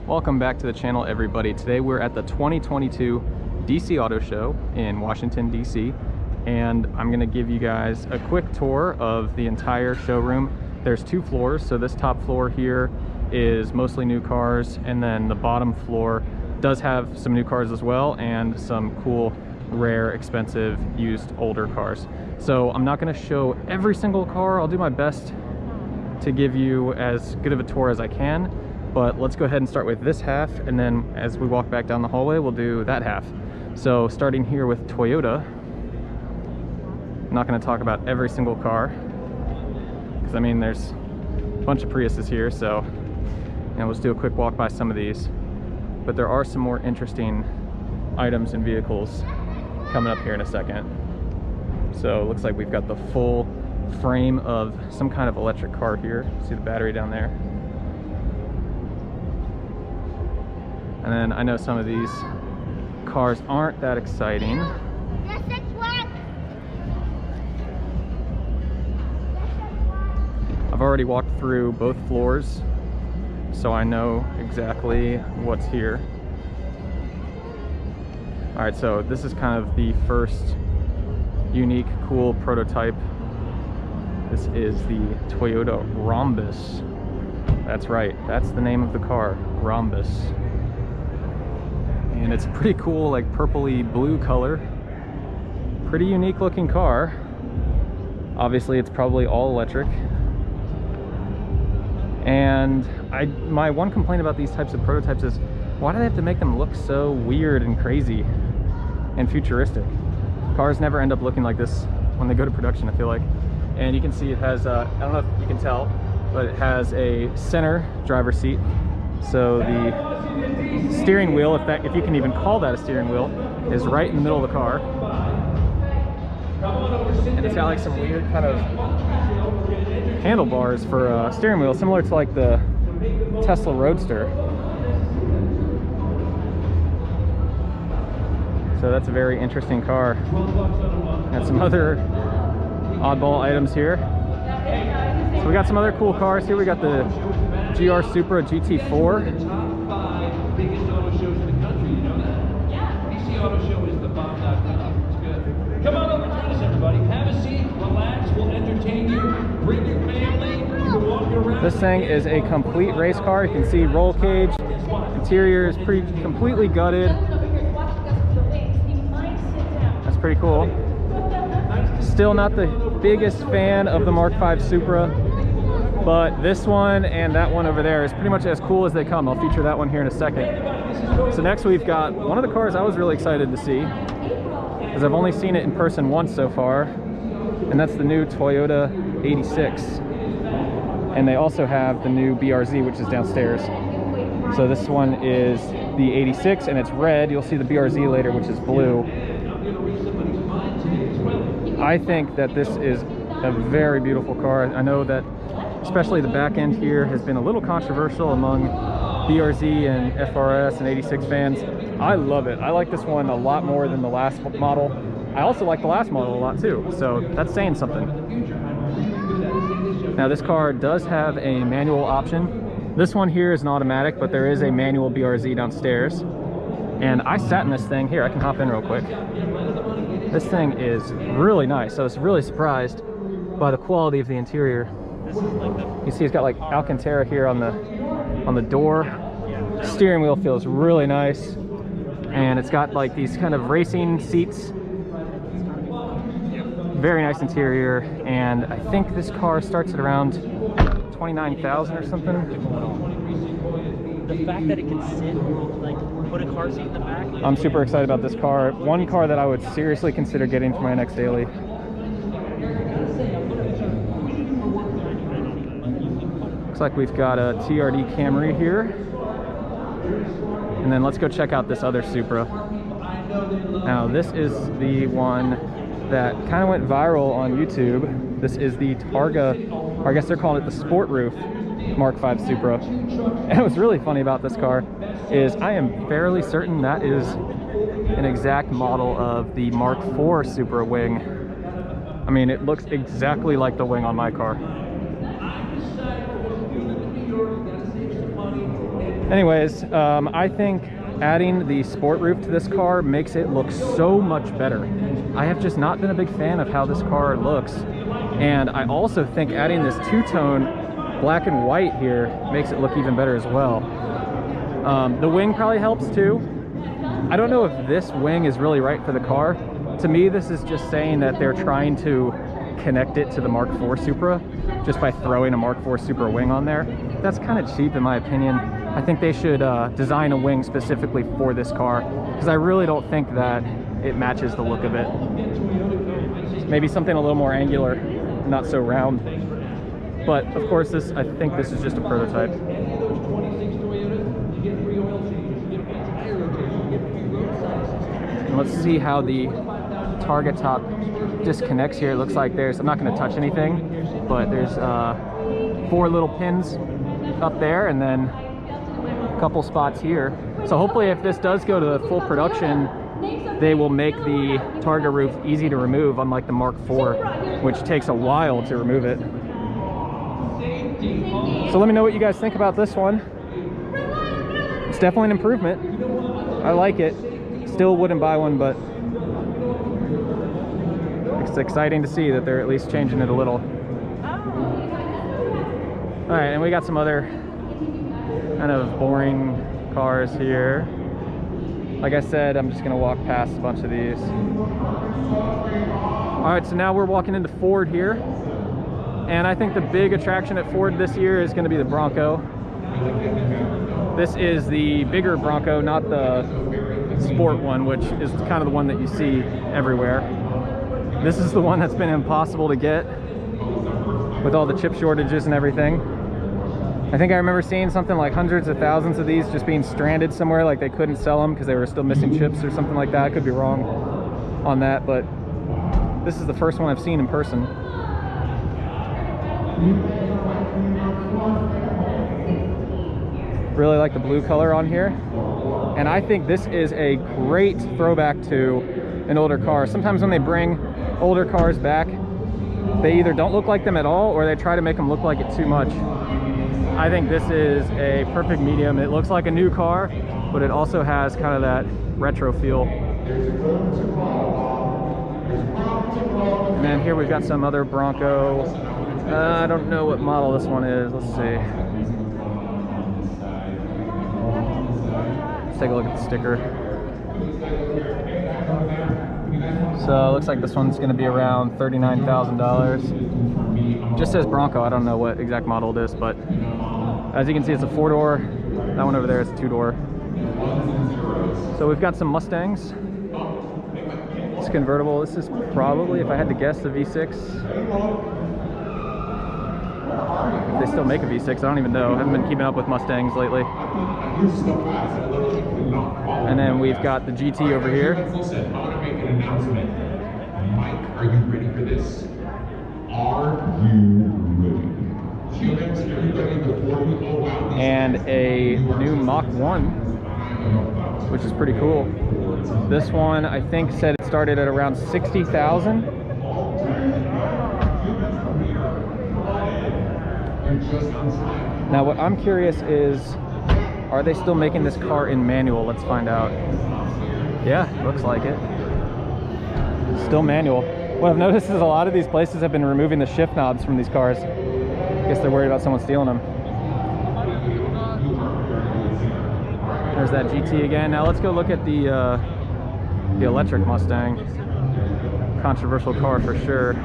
Welcome back to the channel, everybody. Today we're at the 2022 DC Auto Show in Washington, DC, and I'm going to give you guys a quick tour of the entire showroom. There's two floors, so this top floor here is mostly new cars, and then the bottom floor does have some new cars as well, and some cool, rare, expensive, used, older cars. So I'm not going to show every single car. I'll do my best to give you as good of a tour as I can. But let's go ahead and start with this half, and then as we walk back down the hallway, we'll do that half. So starting here with Toyota, I'm not going to talk about every single car, because I mean there's a bunch of Priuses here, so let's do a quick walk by some of these. But there are some more interesting items and vehicles coming up here in a second. So it looks like we've got the full frame of some kind of electric car here. See the battery down there? And then I know some of these cars aren't that exciting. I've already walked through both floors, so I know exactly what's here. All right, so this is kind of the first unique, cool prototype. This is the Toyota Rhombus. That's right, that's the name of the car, Rhombus. And it's pretty cool, like purpley blue color. Pretty unique looking car. Obviously it's probably all electric. And my one complaint about these types of prototypes is, why do they have to make them look so weird and crazy and futuristic? Cars never end up looking like this when they go to production, I feel like. And you can see it has, I don't know if you can tell, but it has a center driver's seat. So the steering wheel, if you can even call that a steering wheel, is right in the middle of the car. And it's got like some weird kind of handlebars for a steering wheel, similar to like the Tesla Roadster. So that's a very interesting car. And some other oddball items here. So we got some other cool cars here. We got the GR Supra GT4. Biggest auto shows in the country, you know that? Yeah. DC Auto Show is the bomb.com. It's good. Come on over, join us, everybody. Have a seat, relax, we'll entertain you. Bring your family, you can walk around. This thing is a complete race car. You can see roll cage. Interior is completely gutted. That's pretty cool. Still not the biggest fan of the Mark V Supra, but this one and that one over there is pretty much as cool as they come. I'll feature that one here in a second. So next we've got one of the cars I was really excited to see, because I've only seen it in person once so far, and that's the new Toyota 86. And they also have the new BRZ, which is downstairs. So this one is the 86 and it's red. You'll see the BRZ later, which is blue. I think that this is a very beautiful car. I know that especially the back end here has been a little controversial among BRZ and FRS and 86 fans. I love it. I like this one a lot more than the last model. I also like the last model a lot too, so that's saying something. Now this car does have a manual option. This one here is an automatic, but there is a manual BRZ downstairs. And I sat in this thing. Here, I can hop in real quick. This thing is really nice. I was really surprised by the quality of the interior. You see it's got like Alcantara here on the door. Steering wheel feels really nice. And it's got like these kind of racing seats. Very nice interior. And I think this car starts at around 29,000 or something. The fact that it can sit, like, put a car seat in the back. I'm super excited about this car. One car that I would seriously consider getting for my next daily. Looks like we've got a TRD Camry here. And then let's go check out this other Supra. Now this is the one that kind of went viral on YouTube. This is the Targa, or I guess they're calling it the Sport Roof Mark V Supra. And what's really funny about this car is I am fairly certain that is an exact model of the Mark IV Supra wing. I mean, it looks exactly like the wing on my car. Anyways, I think adding the sport roof to this car makes it look so much better. I have just not been a big fan of how this car looks. And I also think adding this two-tone black and white here makes it look even better as well. The wing probably helps too. I don't know if this wing is really right for the car. To me, this is just saying that they're trying to connect it to the Mark IV Supra just by throwing a Mark IV Supra wing on there. That's kind of cheap in my opinion. I think they should design a wing specifically for this car, because I really don't think that it matches the look of it. Maybe something a little more angular, not so round. But of course, I think this is just a prototype. And let's see how the target top disconnects here. It looks like I'm not going to touch anything, but there's 4 little pins up there and then a couple spots here. So hopefully if this does go to full production, they will make the targa roof easy to remove, unlike the Mark IV, which takes a while to remove it. So let me know what you guys think about this one. It's definitely an improvement. I like it. Still wouldn't buy one, but it's exciting to see that they're at least changing it a little. All right, and we got some other kind of boring cars here. Like I said, I'm just gonna walk past a bunch of these. All right, so now we're walking into Ford here. And I think the big attraction at Ford this year is gonna be the Bronco. This is the bigger Bronco, not the sport one, which is kind of the one that you see everywhere. This is the one that's been impossible to get with all the chip shortages and everything. I think I remember seeing something like hundreds of thousands of these just being stranded somewhere, like they couldn't sell them because they were still missing chips or something like that. I could be wrong on that, but this is the first one I've seen in person. Really like the blue color on here. And I think this is a great throwback to an older car. Sometimes when they bring older cars back, they either don't look like them at all or they try to make them look like it too much. I think this is a perfect medium. It looks like a new car, but it also has kind of that retro feel. And then here we've got some other Bronco. I don't know what model this one is. Let's see. Let's take a look at the sticker. So it looks like this one's going to be around $39,000. Just says Bronco. I don't know what exact model it is, but as you can see, it's a 4-door. That one over there is a 2-door. So we've got some Mustangs. It's convertible. This is probably, if I had to guess, the V6. If they still make a V6, I don't even know. I haven't been keeping up with Mustangs lately. And then we've got the GT over here. Mike, are you ready for this? Are you ready? And a new Mach 1, which is pretty cool. This one, I think, said it started at around 60,000. Now, what I'm curious is, are they still making this car in manual? Let's find out. Yeah, looks like it. Still manual. What I've noticed is a lot of these places have been removing the shift knobs from these cars. I guess they're worried about someone stealing them. There's that GT again. Now let's go look at the electric Mustang. Controversial car for sure.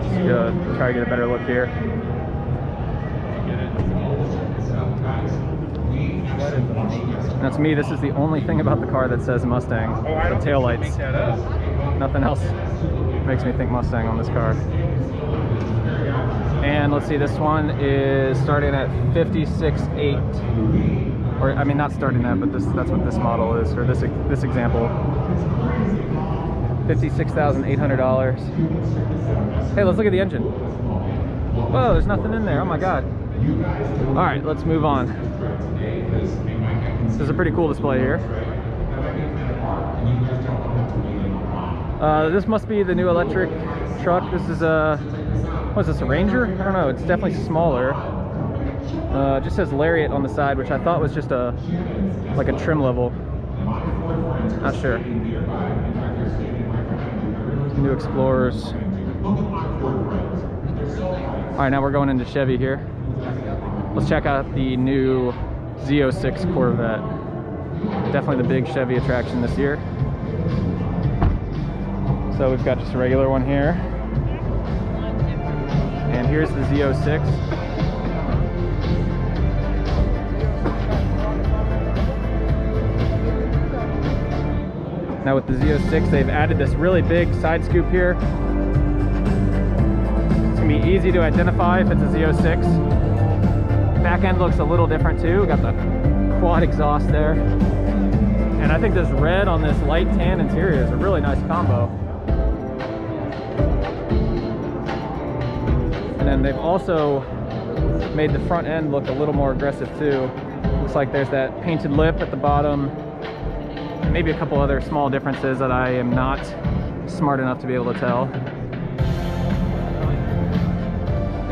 Let's go try to get a better look here. Now to me, this is the only thing about the car that says Mustang. Oh, I don't the taillights. Nothing else makes me think Mustang on this car. And let's see, this one is starting at 56.8. Or I mean, not starting at, but that's what this model is, or this example. $56,800. Hey, let's look at the engine. Whoa, there's nothing in there. Oh my God. All right, let's move on. This is a pretty cool display here. This must be the new electric truck. This is a What's this, a Ranger? I don't know, it's definitely smaller. It just says Lariat on the side, which I thought was just like a trim level. Not sure. New Explorers. All right, now we're going into Chevy here. Let's check out the new Z06 Corvette. Definitely the big Chevy attraction this year. So we've got just a regular one here. And here's the Z06. Now with the Z06, they've added this really big side scoop here. It's gonna be easy to identify if it's a Z06. Back end looks a little different too. We got the quad exhaust there. And I think this red on this light tan interior is a really nice combo. And then they've also made the front end look a little more aggressive too. Looks like there's that painted lip at the bottom. And maybe a couple other small differences that I am not smart enough to be able to tell.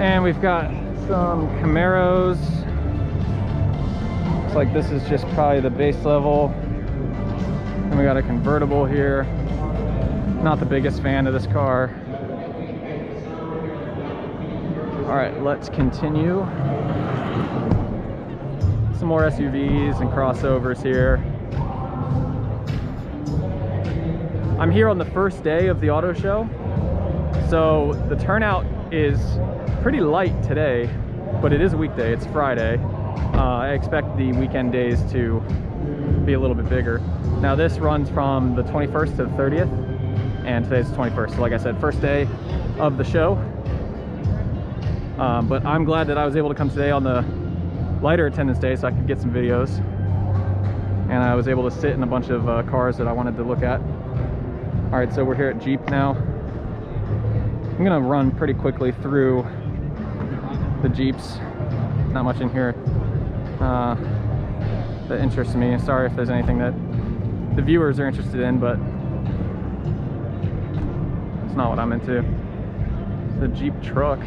And we've got some Camaros. Looks like this is just probably the base level. And we got a convertible here. Not the biggest fan of this car. All right, let's continue. Some more SUVs and crossovers here. I'm here on the first day of the auto show, so the turnout is pretty light today, but it is a weekday, it's Friday. I expect the weekend days to be a little bit bigger. Now this runs from the 21st to the 30th, and today's the 21st. So like I said, first day of the show. But I'm glad that I was able to come today on the lighter attendance day so I could get some videos. And I was able to sit in a bunch of cars that I wanted to look at. All right, so we're here at Jeep now. I'm gonna run pretty quickly through the Jeeps. Not much in here that interests me. Sorry if there's anything that the viewers are interested in, but it's not what I'm into. It's the Jeep truck.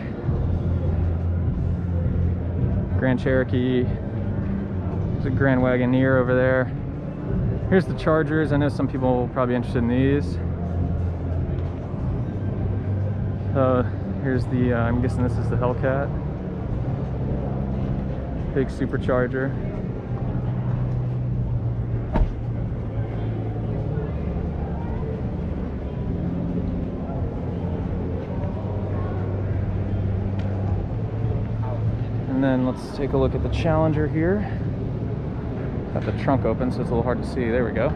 Grand Cherokee. There's a Grand Wagoneer over there. Here's the Chargers. I know some people will probably be interested in these. Here's the, I'm guessing this is the Hellcat. Big supercharger. And then let's take a look at the Challenger here. Got the trunk open, so it's a little hard to see. There we go.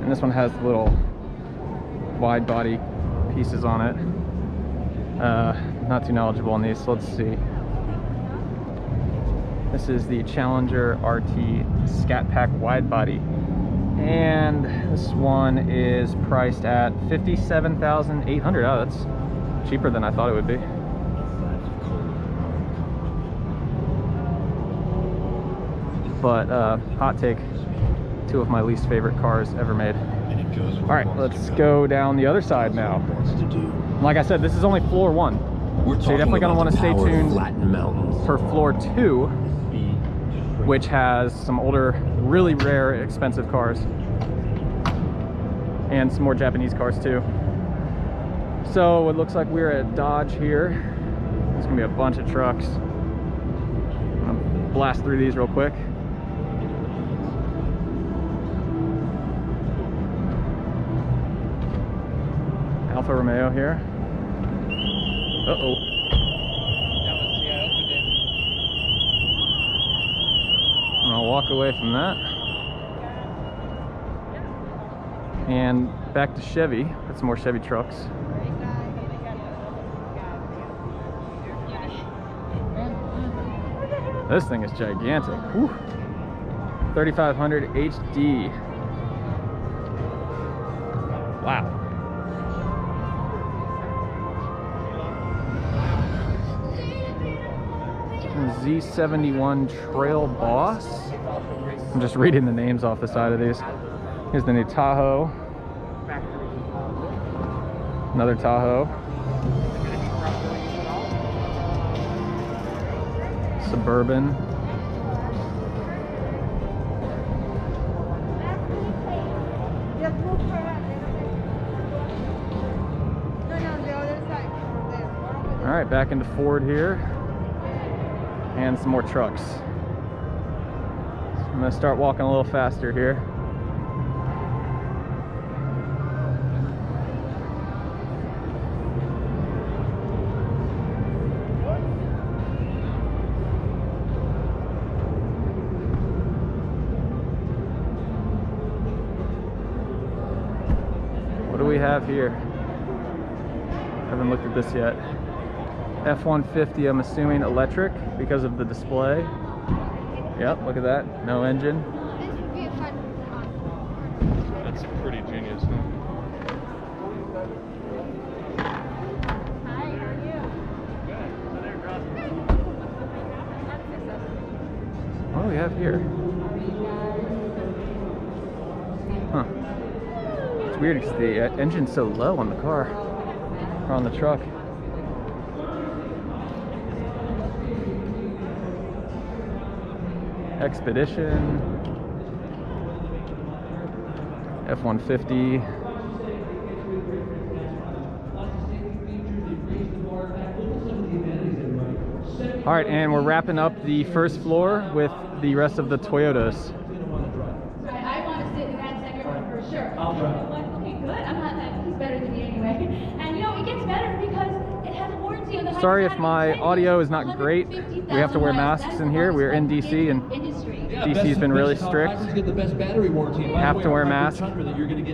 And this one has the little wide body pieces on it. Not too knowledgeable on these, so let's see. This is the Challenger RT Scat Pack wide body. And this one is priced at $57,800. Oh, that's cheaper than I thought it would be. But hot take, two of my least favorite cars ever made. All right, let's go down the other side now. Like I said, this is only floor one. So you're definitely gonna want to stay tuned for floor two, which has some older, really rare, expensive cars. And some more Japanese cars too. So it looks like we're at Dodge here. There's gonna be a bunch of trucks. I'm gonna blast through these real quick. Alfa Romeo here. Uh-oh. I'm gonna walk away from that. And back to Chevy. Got some more Chevy trucks. This thing is gigantic. Whew. 3500 HD. Wow. Z71 Trail Boss. I'm just reading the names off the side of these. Here's the new Tahoe. Another Tahoe. Suburban. All right, back into Ford here, and some more trucks. So I'm gonna start walking a little faster here. What do we have here? Haven't looked at this yet. F-150, I'm assuming electric because of the display. Yep, look at that. No engine. This would be a fun one. That's pretty genius. Hi, how are you? What do we have here? Huh. It's weird because the engine's so low on the car, or on the truck. Expedition, F-150. All right, and we're wrapping up the first floor with the rest of the Toyotas. I want to sit in that second one for sure. I'll try. Okay, good. I'm not that. He's better than me anyway. And you know, it gets better because it has a warranty on the. Sorry if my audio is not great. We have to wear masks in here. We're in DC, and DC's been really strict. Get the best battery warranty. You have to wear masks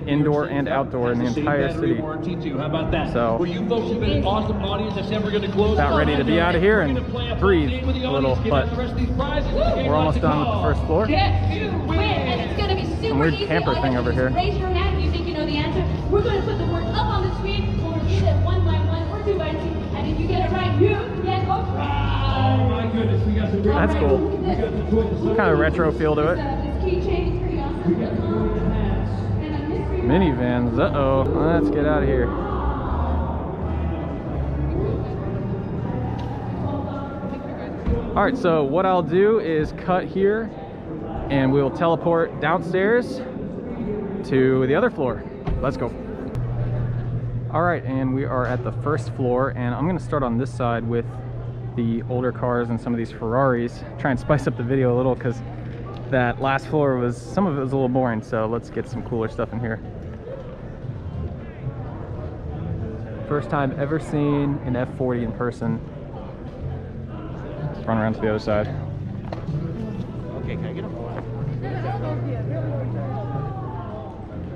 indoor and outdoor in the entire city. How about that? So, well, you folks have been an awesome audience. I said we're going to close. about ready to be out of here and breathe a little, but we're almost done with the first floor. Yes, you win, and it's going to be super weird easy. camper All you thing have to over do is here. Raise your hand if you think you know the answer. We're going to put the word up on the screen. We'll repeat it 1 by 1 or 2 by 2, and if you get it right, you get a prize. Oh my goodness, we got some great. That's cool. Kind of retro feel to it. This keychain is pretty awesome. And a mystery Minivans, uh-oh. Let's get out of here. All right, so what I'll do is cut here and we'll teleport downstairs to the other floor. Let's go. All right, and we are at the first floor, and I'm gonna start on this side with the older cars and some of these Ferraris. Try and spice up the video a little because that last floor was, some of it was a little boring, so let's get some cooler stuff in here. First time ever seen an F40 in person. Let's run around to the other side. Okay, can I get a more?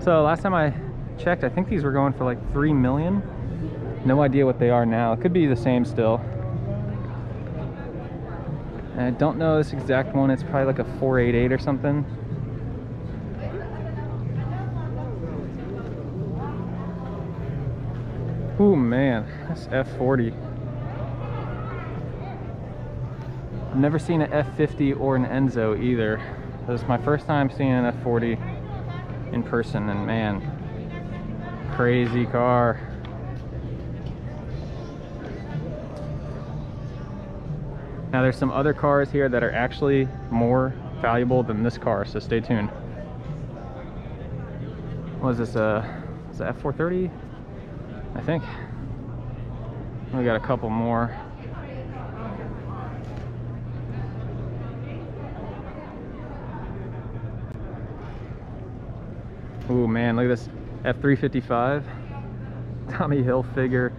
So last time I checked, I think these were going for like 3 million. No idea what they are now. It could be the same still. And I don't know this exact one. It's probably like a 488 or something. Ooh man, that's F40. I've never seen an F50 or an Enzo either. This is my first time seeing an F40 in person, and man, crazy car. Now there's some other cars here that are actually more valuable than this car, so stay tuned. What is this, is it F430? I think. We got a couple more. Ooh man, look at this F355. Tommy Hilfiger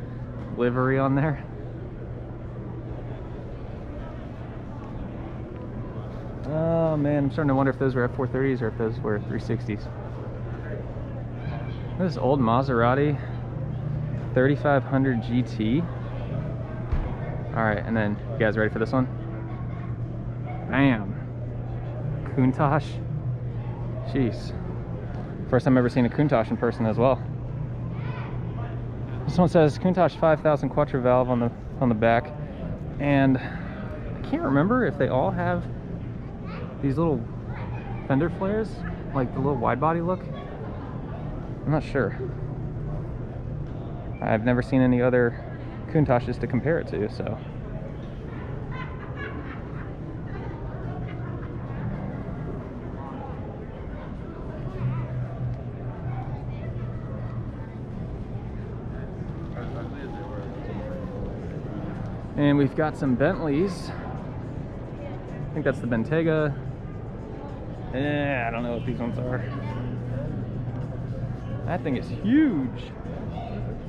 livery on there. Oh man, I'm starting to wonder if those were F430s or if those were 360s. This old Maserati 3500 GT. Alright, and then you guys ready for this one? Bam! Countach. Jeez. First time ever seen a Countach in person as well. This one says Countach 5000 Quattro valve on the back, and I can't remember if they all have these little fender flares, like the little wide body look. I'm not sure. I've never seen any other Countaches to compare it to, so. And we've got some Bentleys. I think that's the Bentayga. I don't know what these ones are. That thing is huge.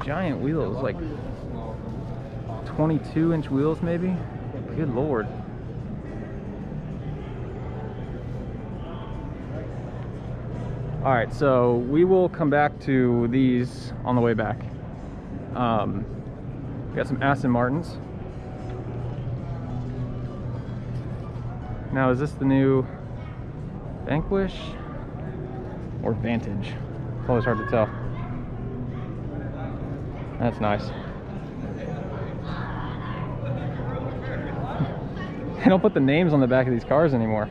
Giant wheels, like 22-inch wheels maybe. Good Lord. All right, so we will come back to these on the way back. We got some Aston Martins. Now, is this the new Vanquish or Vantage? It's always hard to tell. That's nice. They don't put the names on the back of these cars anymore.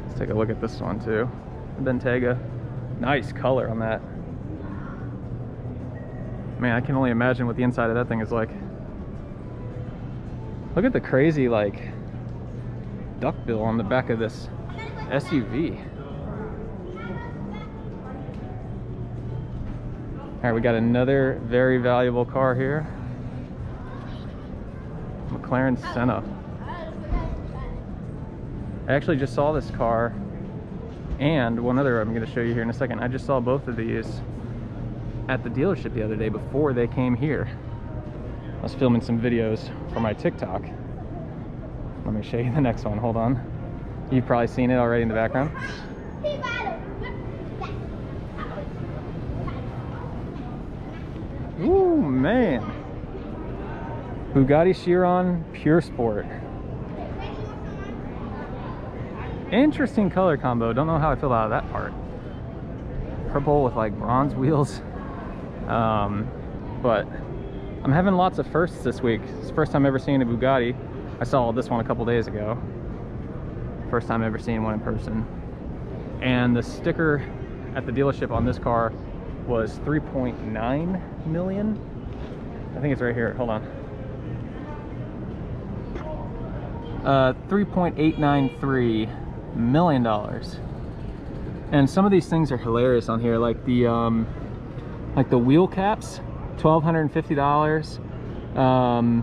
Let's take a look at this one too. Bentayga. Nice color on that. Man, I can only imagine what the inside of that thing is like. Look at the crazy, like, duckbill on the back of this SUV. All right, we got another very valuable car here. McLaren Senna. I actually just saw this car and one other I'm going to show you here in a second. I just saw both of these at the dealership the other day before they came here. I was filming some videos for my TikTok. Let me show you the next one. Hold on. You've probably seen it already in the background. Ooh, man. Bugatti Chiron Pure Sport. Interesting color combo. Don't know how I feel about that part. Purple with like bronze wheels. But I'm having lots of firsts this week. It's the first time ever seeing a Bugatti. I saw this one a couple days ago. First time ever seeing one in person. And the sticker at the dealership on this car was 3.9 million. I think it's right here. Hold on. 3.893 million dollars. And some of these things are hilarious on here, like the wheel caps, $1,250.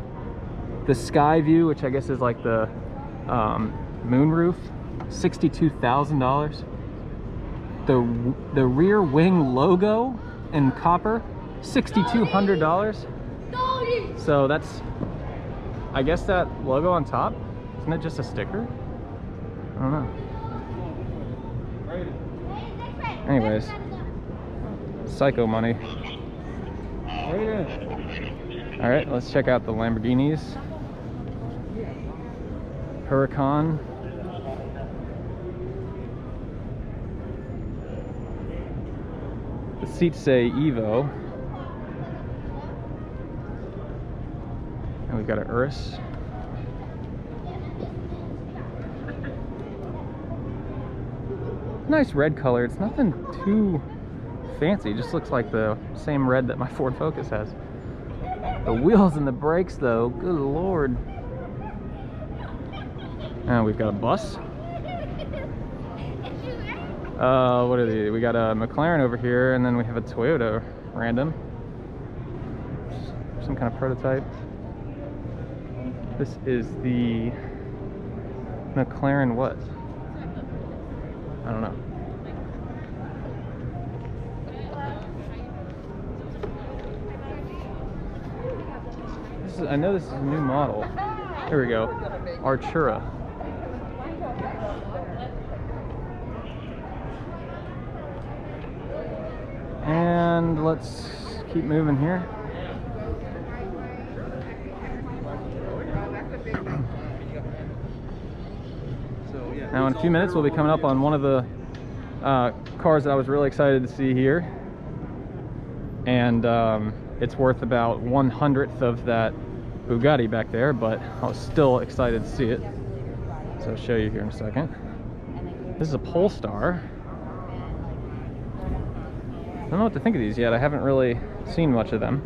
The sky view, which I guess is like the moon roof, $62,000. The rear wing logo in copper, $6,200. So that's, I guess that logo on top, isn't it just a sticker? I don't know. Anyways, psycho money. All right, let's check out the Lamborghinis. Huracan. The seats say Evo. And we've got an Urus. Nice red color. It's nothing too fancy. It just looks like the same red that my Ford Focus has. The wheels and the brakes though, good Lord. And we've got a bus. What are these? We got a McLaren over here, and then we have a Toyota random. Some kind of prototype. This is the McLaren what? I don't know. I know this is a new model. Here we go. Artura. And let's keep moving here. Now in a few minutes we'll be coming up on one of the cars that I was really excited to see here. And it's worth about 1/100th of that Bugatti back there, but I was still excited to see it. So I'll show you here in a second. This is a Polestar. I don't know what to think of these yet. I haven't really seen much of them.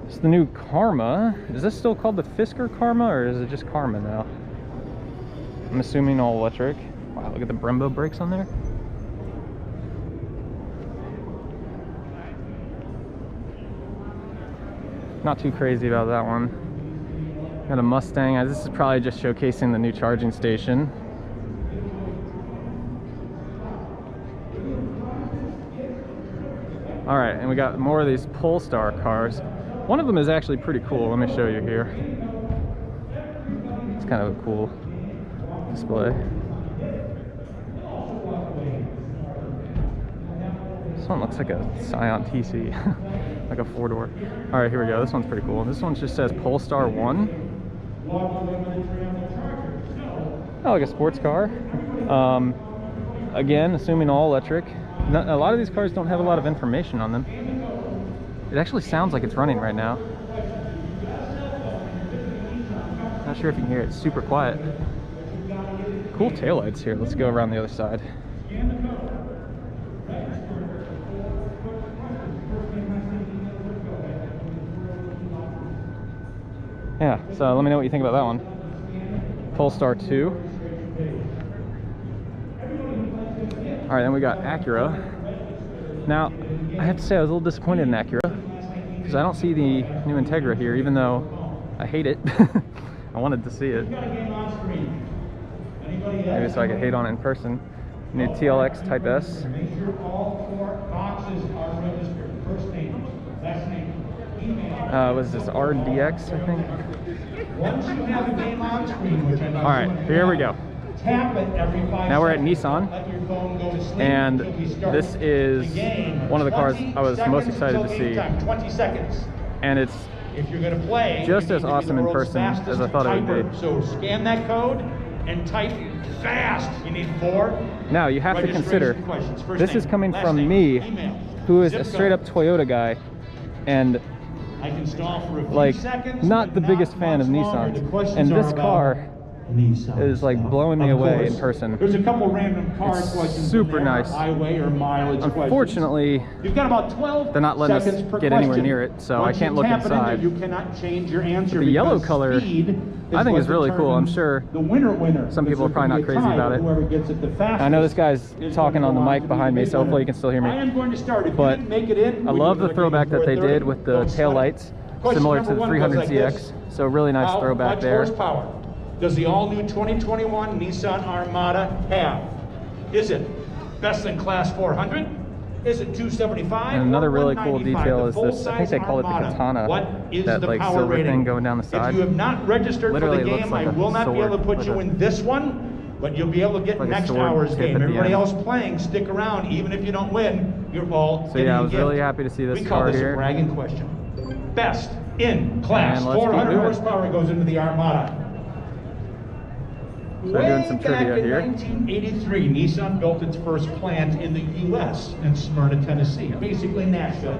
It's the new Karma. Is this still called the Fisker Karma, or is it just Karma now? I'm assuming all electric. Wow, look at the Brembo brakes on there. Not too crazy about that one. Got a Mustang. This is probably just showcasing the new charging station. All right, and we got more of these Polestar cars. One of them is actually pretty cool. Let me show you here. It's kind of a cool display. This one looks like a Scion TC, like a 4-door. All right, here we go. This one's pretty cool. This one just says Polestar 1. Oh, like a sports car. Again, assuming all electric. A lot of these cars don't have a lot of information on them. It actually sounds like it's running right now. Not sure if you can hear it. It's super quiet. Cool taillights here. Let's go around the other side. Yeah, so let me know what you think about that one. Polestar 2. All right, then we got Acura. Now, I have to say I was a little disappointed in Acura because I don't see the new Integra here, even though I hate it. I wanted to see it. Maybe so I could hate on it in person. New TLX Type S. Make sure all 4 boxes are registered. First name, last name, email. Was this RDX, I think? Once you have a game on screen, which I know. All right, here we go. Tap it every 5 Now we're at seconds. Nissan, Let your phone go to sleep and until we start this is the game. one of the cars 20 I was most seconds excited to till see. game time, 20 seconds. And it's If you're going to play, just you as need to be awesome the in world's person as fastest I thought it would typer. be. So scan that code and type fast. You need 4. Now you have to consider, registration questions. First this name, is coming last from name, me, email, who is zip a straight up code. Toyota guy, and I can stall for a few like seconds, not but the biggest fan of much longer. The Nissans. questions And are this about car Nissan is like stuff. blowing me Of away course, in person. There's a couple random car It's questions. super in there, nice. Highway or mileage Unfortunately, questions. You've got about 12 they're not letting us seconds per get anywhere question. near it, so Once I can't you look tap it in there, inside. you cannot change your answer. The yellow because color, speed I think what is really cool. I'm determines sure the winner. some people are Because probably there not can be a crazy tie, about but it. Whoever gets it the fastest I know this guy's is talking gonna on the go mic to be behind me, the so hopefully you winner. can still hear me. I am going to start. If you But didn't make it in, I we love can the look at throwback you that they for a did 30. with the Don't tail sweat it. lights, Question similar to number the 1 goes 300 like CX. this. So really nice How throwback much there. horsepower does the all-new 2021 Nissan Armada have? Is it best in class 400? Is it 275? And another or really cool 195? detail The is this, I think full-size they call it the Armada. katana, What is that the like power silver rating? thing going down the side. If you have not registered Literally for the looks game, like I a will not be able to sword put with you a- in this one, but you'll be able to get like a next sword hour's tip game. at the Everybody end. else playing, stick around. Even if you don't win, you're all So yeah, I getting a was gift. really happy to see this We call car this here. a bragging question. Best in class. And let's keep 400 moving. horsepower goes into the Armada. So we're doing some Way back trivia in here. 1983, Nissan built its first plant in the U.S. in Smyrna, Tennessee, basically Nashville.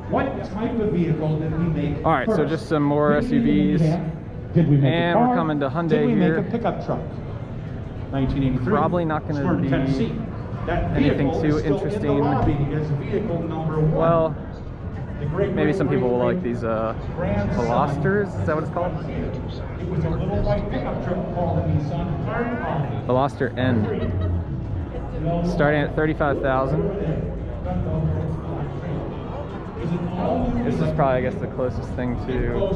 What type of vehicle did we make? All right, so first? just some more Did we make a SUVs. van? Did we make And a car? we're coming to Hyundai Did we here. make a pickup truck? 1983. Probably not gonna Smyrna, be Tennessee. That anything vehicle too is still interesting. In the lobby as vehicle number 1. Well, The great, maybe some great, people will great like these grandson. Velosters. Is that what it's called? It was a little white pickup truck called a Nissan Armada. Veloster N. Starting at 35,000. This is probably, I guess, the closest thing to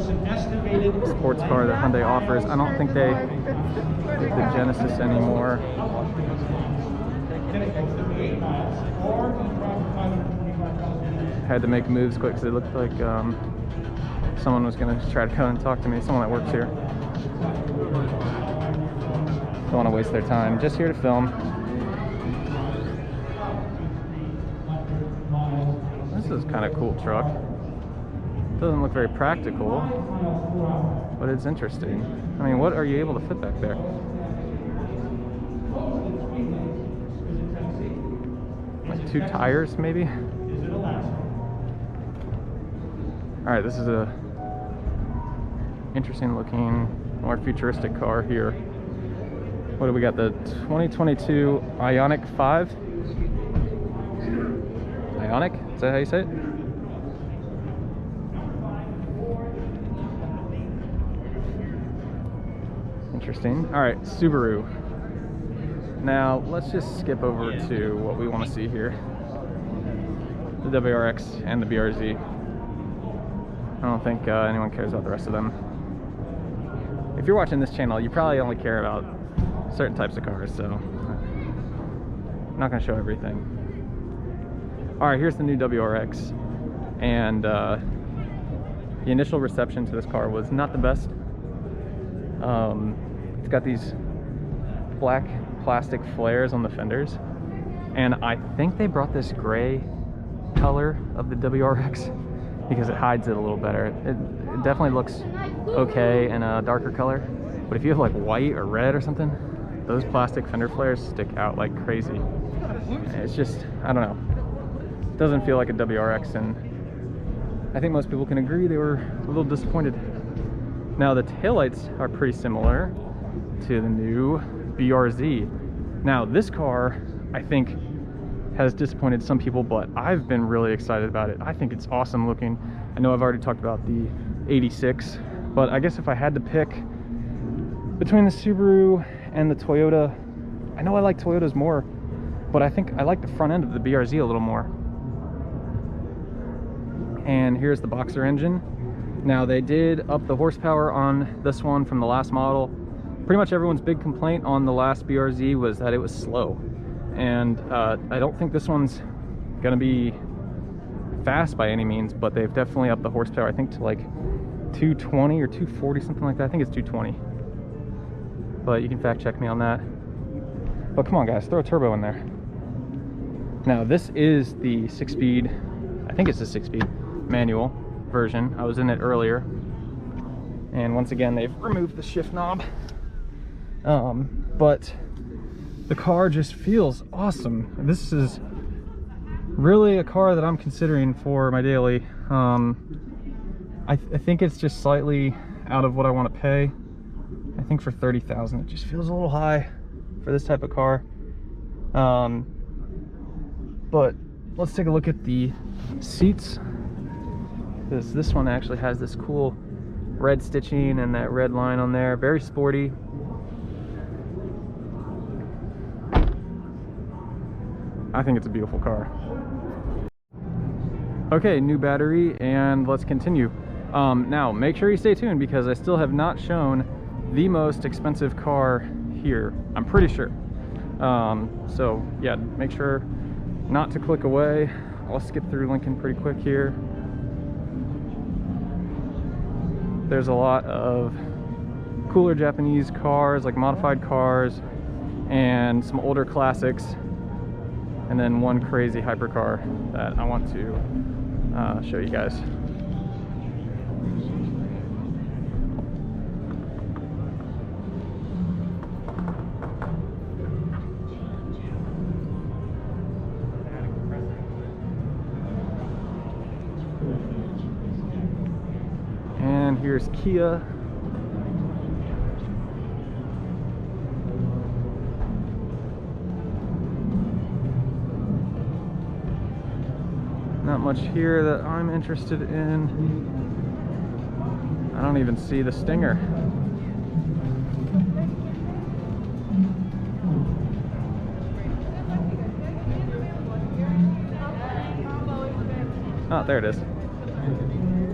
sports car that Hyundai offers. I don't think they make the Genesis anymore. Had to make moves quick because it looked like someone was going to try to come and talk to me. Someone that works here. Don't want to waste their time. Just here to film. This is kind of cool truck. Doesn't look very practical, but it's interesting. I mean, what are you able to fit back there? Like 2 tires, maybe? All right, this is a interesting looking, more futuristic car here. What do we got? The 2022 Ioniq 5? Ioniq? Is that how you say it? Interesting. All right, Subaru. Now, let's just skip over to what we want to see here. The WRX and the BRZ. I don't think anyone cares about the rest of them. If you're watching this channel, you probably only care about certain types of cars, so I'm not gonna show everything. All right, here's the new WRX, and the initial reception to this car was not the best. It's got these black plastic flares on the fenders, and I think they brought this gray color of the WRX because it hides it a little better. It definitely looks okay in a darker color, but if you have like white or red or something, those plastic fender flares stick out like crazy. It's just, I don't know, it doesn't feel like a WRX, and I think most people can agree they were a little disappointed. Now the taillights are pretty similar to the new BRZ. Now this car, I think, has disappointed some people, but I've been really excited about it. I think it's awesome looking. I know I've already talked about the 86, but I guess if I had to pick between the Subaru and the Toyota, I know I like Toyotas more, but I think I like the front end of the BRZ a little more. And here's the Boxer engine. Now they did up the horsepower on this one from the last model. Pretty much everyone's big complaint on the last BRZ was that it was slow. And I don't think this one's gonna be fast by any means, but they've definitely upped the horsepower, I think to like 220 or 240, something like that. I think it's 220, but you can fact check me on that. But come on guys, throw a turbo in there. Now this is the 6-speed, I think it's the 6-speed manual version. I was in it earlier, and once again they've removed the shift knob, but the car just feels awesome. This is really a car that I'm considering for my daily. I think it's just slightly out of what I want to pay. I think for 30,000 it just feels a little high for this type of car. But let's take a look at the seats, because this one actually has this cool red stitching and that red line on there. Very sporty. I think it's a beautiful car. Okay, new battery, and let's continue. Now, make sure you stay tuned because I still have not shown the most expensive car here, I'm pretty sure. So yeah, make sure not to click away. I'll skip through Lincoln pretty quick here. There's a lot of cooler Japanese cars, like modified cars, and some older classics, and then one crazy hypercar that I want to show you guys. And here's Kia. Not much here that I'm interested in. I don't even see the Stinger. Oh, there it is.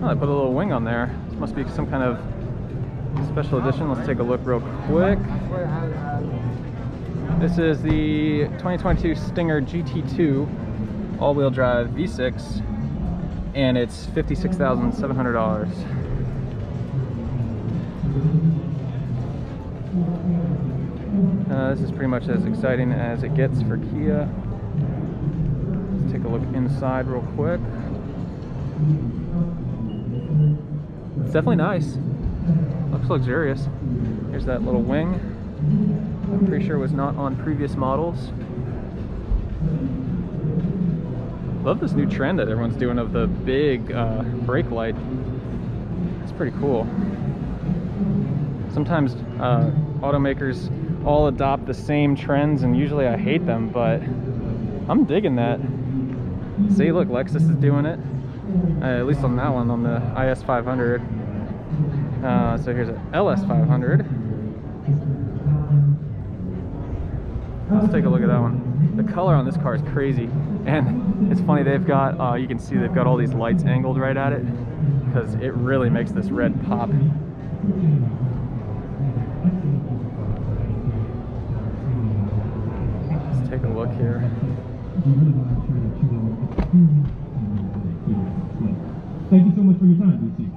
Oh, they put a little wing on there. This must be some kind of special edition. Let's take a look real quick. This is the 2022 Stinger GT2 all-wheel drive V6, and it's $56,700. This is pretty much as exciting as it gets for Kia. Let's take a look inside real quick. It's definitely nice. Looks luxurious. Here's that little wing. I'm pretty sure it was not on previous models. Love this new trend that everyone's doing of the big brake light. It's pretty cool. Sometimes automakers all adopt the same trends, and usually I hate them, but I'm digging that. See, look, Lexus is doing it. At least on that one, on the IS 500. So here's an LS 500. Let's take a look at that one. The color on this car is crazy, and it's funny, they've got, you can see they've got all these lights angled right at it, because it really makes this red pop. Let's take a look here. Thank you so much for your time, DC.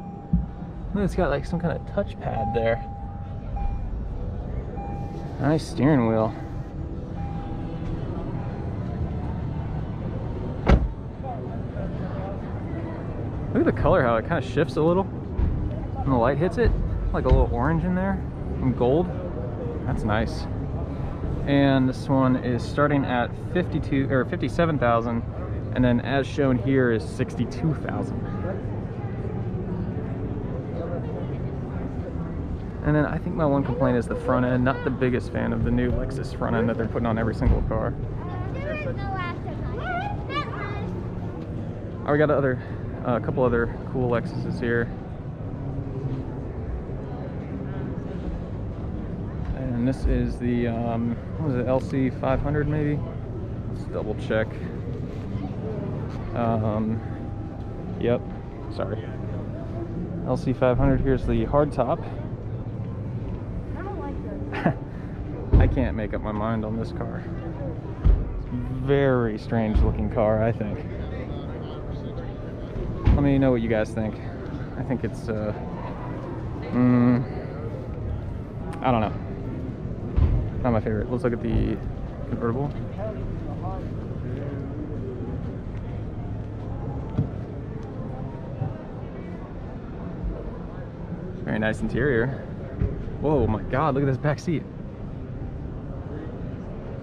Look, it's got like some kind of touchpad there. Nice steering wheel. Look at the color, how it kind of shifts a little when the light hits it. Like a little orange in there and gold. That's nice. And this one is starting at 57,000, and then as shown here is 62,000. And then I think my one complaint is the front end. Not the biggest fan of the new Lexus front end that they're putting on every single car. Oh, we got a couple other cool Lexuses here. And this is the, what was it, LC 500 maybe? Let's double check. Yep, sorry. LC 500, here's the hardtop. I can't make up my mind on this car. It's a very strange looking car, I think. Let me know what you guys think. I think it's, I don't know. Not my favorite. Let's look at the convertible. Very nice interior. Whoa, my God, look at this back seat.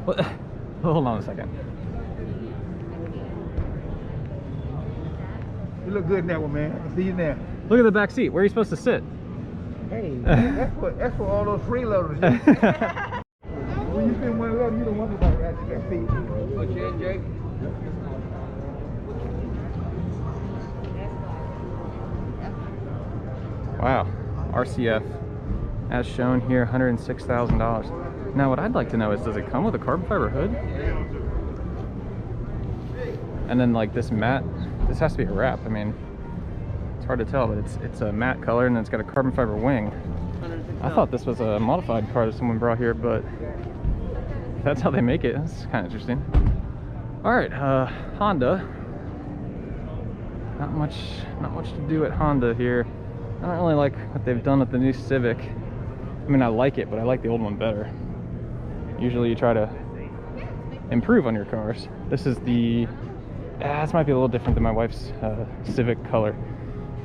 What? Hold on a second. You look good in that one, man. I can see you now. Look at the back seat. Where are you supposed to sit? Hey, man, that's for all those freeloaders. When you spend one load, you don't want nobody right to that seat. What you in, Jake? Wow, RCF, as shown here, $106,000. Now, what I'd like to know is, does it come with a carbon fiber hood? And then, like, this matte, this has to be a wrap. I mean, it's hard to tell, but it's a matte color, and it's got a carbon fiber wing. I thought this was a modified car that someone brought here, but if that's how they make it, it's kind of interesting. All right, Honda. Not much to do at Honda here. I don't really like what they've done with the new Civic. I mean, I like it, but I like the old one better. Usually you try to improve on your cars. This is the, this might be a little different than my wife's Civic color.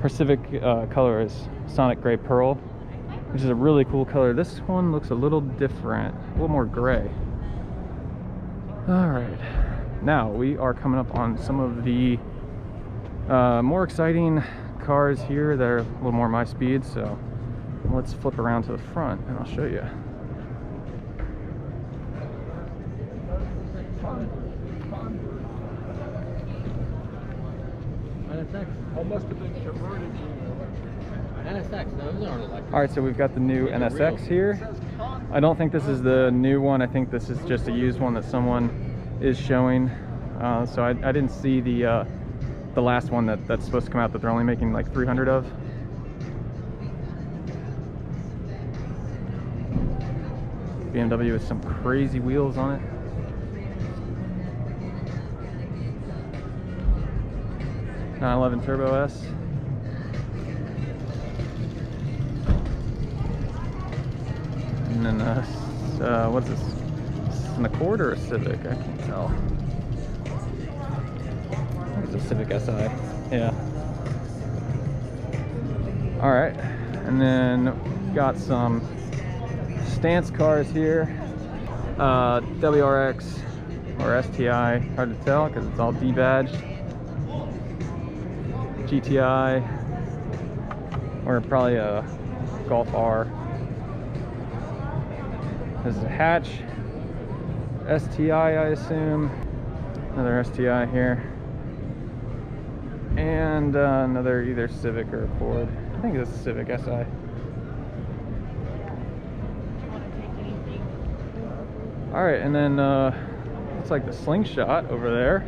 Her Civic color is Sonic Gray Pearl, which is a really cool color. This one looks a little different, a little more gray. All right, now we are coming up on some of the more exciting cars here that are a little more my speed, so let's flip around to the front and I'll show you. How must have been converted NSX, those aren't electric. All right, so we've got the new NSX here. I don't think this is the new one. I think this is just a used one that someone is showing. So I didn't see the last one that's supposed to come out that they're only making like 300 of. BMW with some crazy wheels on it. .911 Turbo S. And then what's this? An Accord or a Civic? I can't tell. It's a Civic SI. Yeah. All right, and then got some stance cars here. WRX or STI, hard to tell because it's all D-badged. GTI, or probably a Golf R. This is a hatch. STI, I assume. Another STI here. And another either Civic or Ford. I think it's a Civic SI. All right, and then looks like the slingshot over there.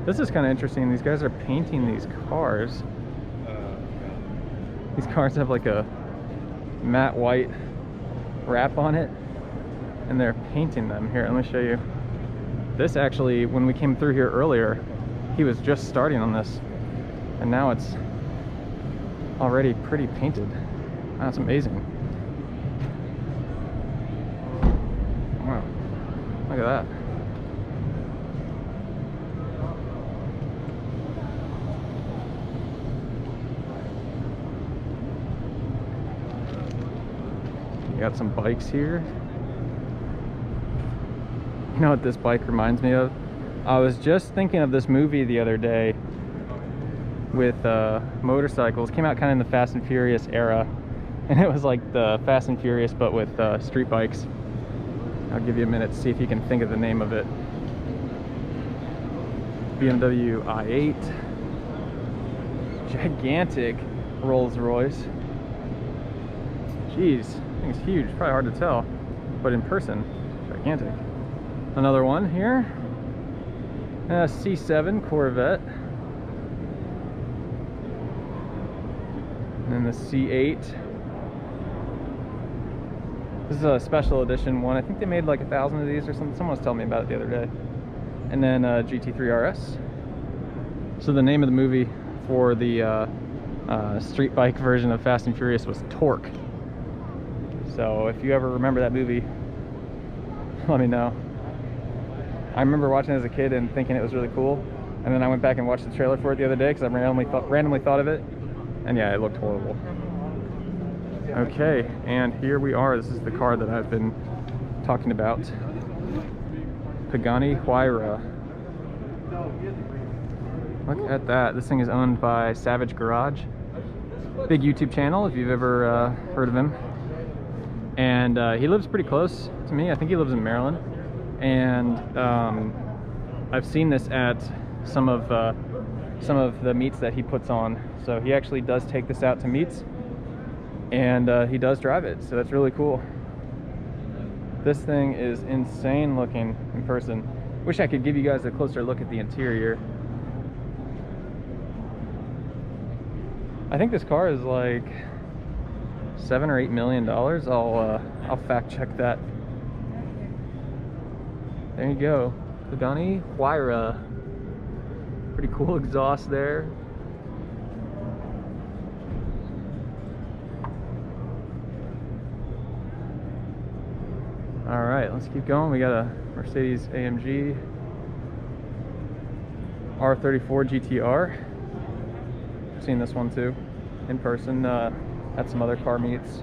This is kind of interesting. These guys are painting these cars. These cars have like a matte white wrap on it, and they're painting them. Here, let me show you. This actually, when we came through here earlier, he was just starting on this, and now it's already pretty painted. That's amazing. Wow, look at that. You got some bikes here. You know what this bike reminds me of? I was just thinking of this movie the other day with motorcycles. Came out kind of in the Fast and Furious era, and it was like the Fast and Furious but with street bikes. I'll give you a minute to see if you can think of the name of it. BMW i8, gigantic Rolls Royce. Jeez, thing's huge, probably hard to tell, but in person, gigantic. Another one here, a C7 Corvette, and then the C8. This is a special edition one. I think they made like 1,000 of these or something. Someone was telling me about it the other day. And then GT3 RS. So the name of the movie for the street bike version of Fast and Furious was Torque. So if you ever remember that movie, let me know. I remember watching it as a kid and thinking it was really cool, and then I went back and watched the trailer for it the other day because I randomly thought of it, and yeah, it looked horrible. Okay, and here we are. This is the car that I've been talking about. Pagani Huayra. Look at that. This thing is owned by Savage Garage. Big YouTube channel if you've ever heard of him. And he lives pretty close to me. I think he lives in Maryland. And I've seen this at some of the meets that he puts on. So he actually does take this out to meets, and he does drive it. So that's really cool. This thing is insane looking in person. Wish I could give you guys a closer look at the interior. I think this car is like $7 or $8 million. I'll fact check that. There you go, Pagani Huayra. Pretty cool exhaust there. All right, let's keep going. We got a Mercedes AMG R34 GTR. I've seen this one too in person at some other car meets.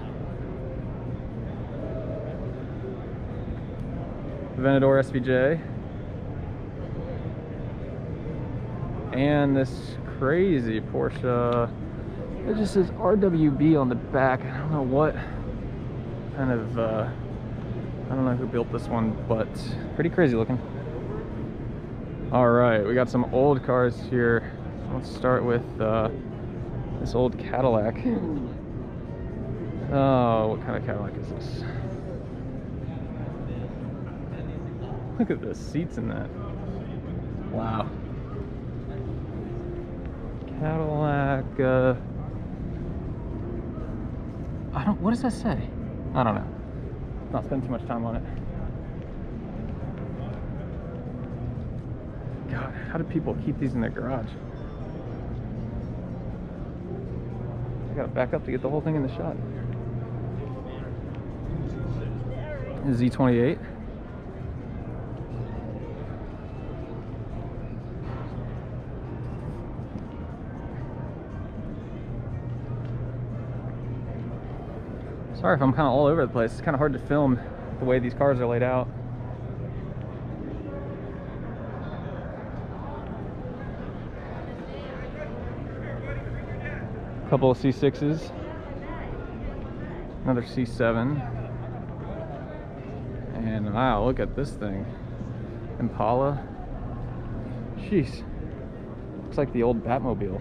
Venador SVJ, and this crazy Porsche. It just says RWB on the back. I don't know what kind of I don't know who built this one, but pretty crazy looking. All right, we got some old cars here. Let's start with this old Cadillac. Oh, what kind of Cadillac is this? Look at the seats in that. Wow. Cadillac, what does that say? I don't know. Not spend too much time on it. God, how do people keep these in their garage? I gotta back up to get the whole thing in the shot. Z28. Sorry if I'm kind of all over the place. It's kind of hard to film the way these cars are laid out. A couple of C6s. Another C7. And wow, look at this thing. Impala. Jeez. Looks like the old Batmobile.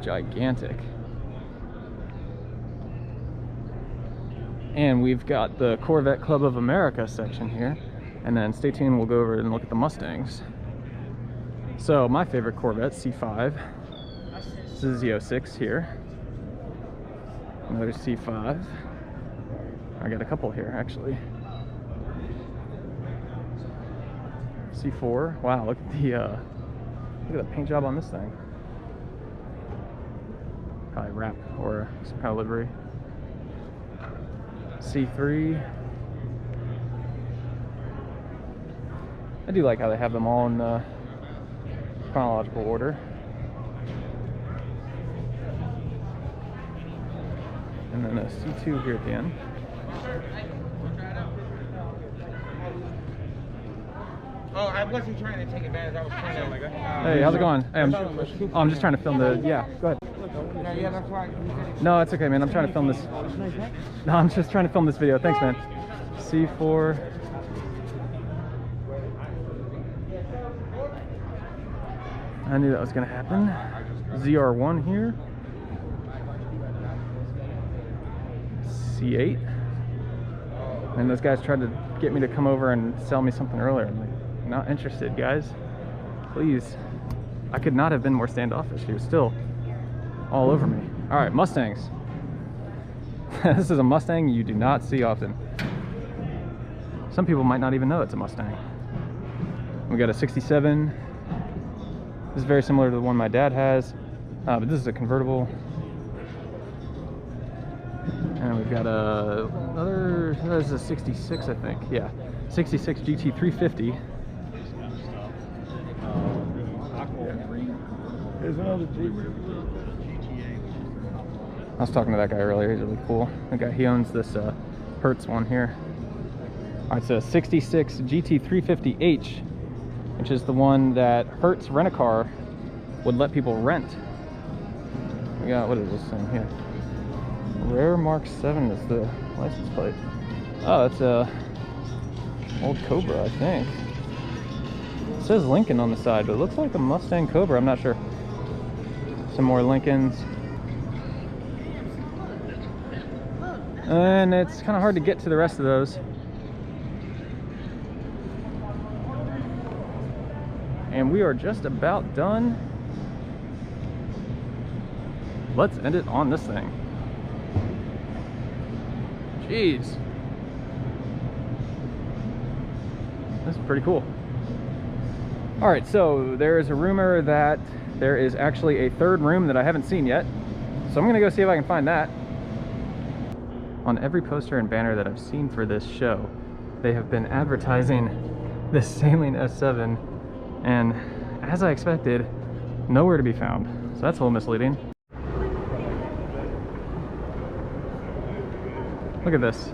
Gigantic. And we've got the Corvette Club of America section here. And then stay tuned, we'll go over and look at the Mustangs. So my favorite Corvette, C5. This is the 06 here. Another C5. I got a couple here actually. C4. Wow, look at the paint job on this thing. Probably wrap or some kind of livery. C3. I do like how they have them all in chronological order. And then a C2 here at the end. Oh, I wasn't trying to take advantage. I was trying to. Hey, how's it going? Hey, I'm just trying to film the. Yeah, go ahead. Yeah, that's why. No, it's okay, man. I'm trying to film this. No, I'm just trying to film this video. Thanks, man. C4. I knew that was gonna happen. ZR1 here. C8. And those guys tried to get me to come over and sell me something earlier. I'm like, not interested, guys. Please. I could not have been more standoffish. He was still all over me. All right, Mustangs. This is a Mustang you do not see often. Some people might not even know it's a Mustang. We got a 67. This is very similar to the one my dad has, but this is a convertible. And we've got another, this is a 66, I think. Yeah, 66 GT350. There's another Jeep. I was talking to that guy earlier. He's really cool. The guy, he owns this Hertz one here. All right, so 66 GT350H, which is the one that Hertz Rent-A-Car would let people rent. We got, what is this thing here? Rare Mark 7 is the license plate. Oh, that's a old Cobra, I think. It says Lincoln on the side, but it looks like a Mustang Cobra. I'm not sure. Some more Lincolns. And it's kind of hard to get to the rest of those. And we are just about done. Let's end it on this thing. Jeez. This is pretty cool. All right, so there is a rumor that there is actually a third room that I haven't seen yet. So I'm gonna go see if I can find that. On every poster and banner that I've seen for this show, they have been advertising this Saline S7, and as I expected, nowhere to be found. So that's a little misleading. Look at this.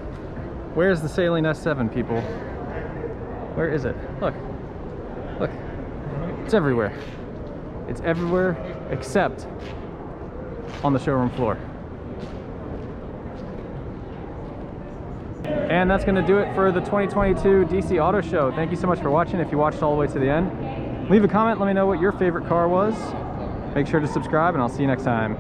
Where's the Saline S7, people? Where is it? Look. Look. It's everywhere. It's everywhere except on the showroom floor. And that's going to do it for the 2022 DC Auto Show. Thank you so much for watching. If you watched all the way to the end, leave a comment. Let me know what your favorite car was. Make sure to subscribe, and I'll see you next time.